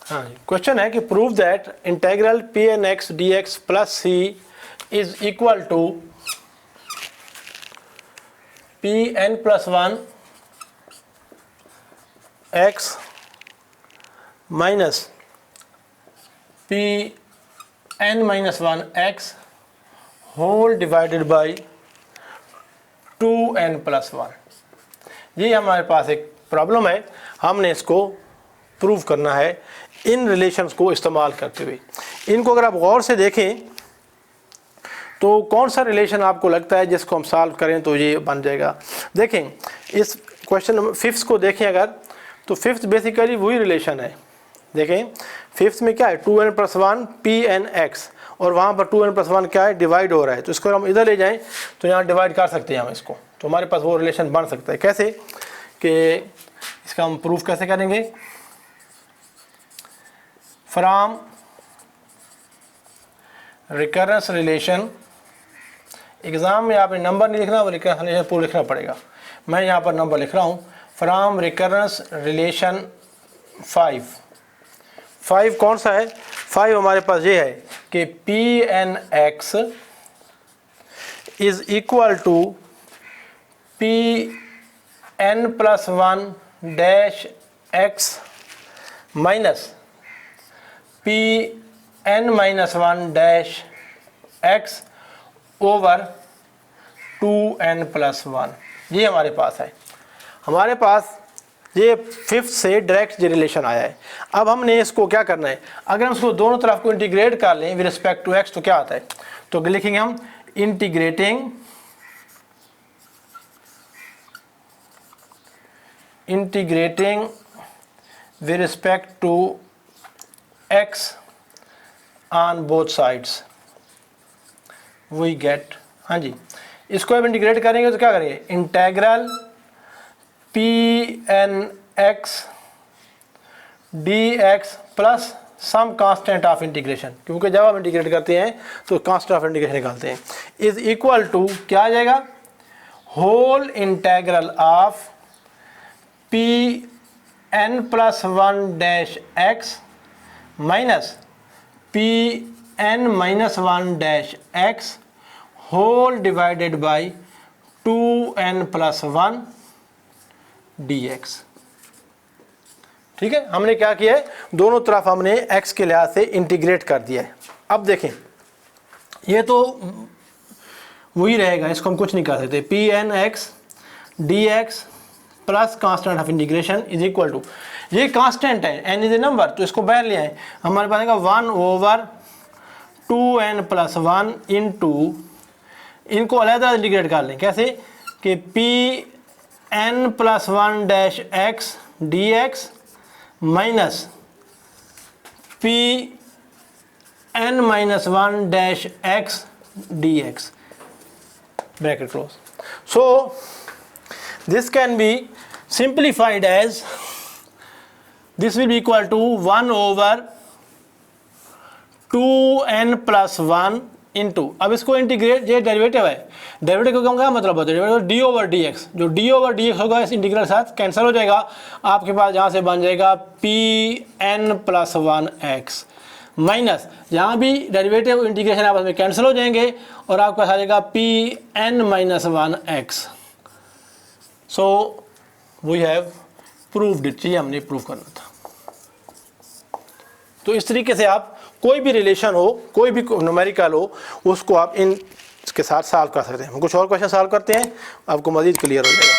हाँ, क्वेश्चन है कि prove that integral P N X D X plus C is equal to P N plus one X minus P N minus one X whole divided by 2n plus one. ये हमारे पास एक problem है, हमने इसको prove करना है इन relations को इस्तेमाल करते हुए। इनको अगर आप गौर से देखें तो कौन सा रिलेशन आपको लगता है जिसको हम सॉल्व करें तो ये बन जाएगा। देखें इस क्वेश्चन नंबर 5 को देखें अगर, तो 5th बेसिकली वही रिलेशन है। देखें 5th में क्या है, 2n plus one P N X, और वहाँ पर 2n प्लस वन क्या है, डिवाइड हो रहा है। तो इसको हम इधर ले जाएं तो यहाँ डिवाइड कर सकते हैं हम इसको, तो हमारे पास वो रिलेशन बन सकता है। कैसे कि इसका हम प्रूफ कैसे करेंगे, फ्रॉम रिकरेंस रिलेशन। एग्ज़ाम में आपने नंबर नहीं लिखना, वो रिकरेंस रिलेशन पूरा लिखना पड़ेगा। मैं यहाँ पर नंबर लिख रहा हूँ, फ्रॉम रिकरेंस रिलेशन 5 कौन सा है, 5 हमारे पास ये है कि P N X is equal to P N plus one dash X minus P N minus one dash X over 2n plus one. ये हमारे पास है। हमारे पास ये 5th से डायरेक्ट ये रिलेशन आया है। अब हमने इसको क्या करना है, अगर हम इसको दोनों तरफ को इंटीग्रेट कर लें विद रिस्पेक्ट टू x तो क्या आता है, तो लिखेंगे हम integrating with respect to x on both sides we get. हाँ जी, इसको अब इंटीग्रेट करेंगे तो क्या करेंगे, integral P N X D X plus some constant of integration, क्योंकि जब हम इंटीग्रेट करते हैं तो कांस्टेंट ऑफ इंटीग्रेशन निकालते हैं, इज इक्वल टू क्या आ जाएगा, whole integral of P N plus one dash X minus P N minus one dash X whole divided by 2n plus one dx। ठीक है, हमने क्या किया है, दोनों तरफ हमने x के लिहाज से इंटीग्रेट कर दिया है। अब देखें ये तो वही रहेगा, इसको हम कुछ नहीं कर सकते। P N X D X plus constant of integration is equal to, ये कांस्टेंट है, n इज ए नंबर, तो इसको बाहर ले आए, हमारे पास आएगा 1 over 2n plus one into, इनको अलग इंटीग्रेट कर लें कैसे कि P N plus one dash X D X minus P N minus one dash X D X bracket close. So this can be simplified as, this will be equal to 1 over 2n plus one into, अब इसको integrate, ये derivative है, derivative का क्या मतलब होता है, derivative D over D x, जो डी ओवर डी एक्स होगा इस इंटीग्रल के साथ कैंसिल हो जाएगा, आपके पास यहाँ से बन जाएगा P N plus one X minus, यहाँ भी डेरिवेटिव इंटीग्रेशन आपस में कैंसिल हो जाएंगे और आपके पास आ जाएगा P N minus one X. So we have proved it, ये हमने प्रूव करना था। तो इस तरीके से आप कोई भी रिलेशन हो, कोई भी न्यूमेरिकल हो, उसको आप इन के साथ सॉल्व कर सकते हैं। हम कुछ और क्वेश्चन सॉल्व करते हैं, आपको मज़ीद क्लियर हो जाएगा।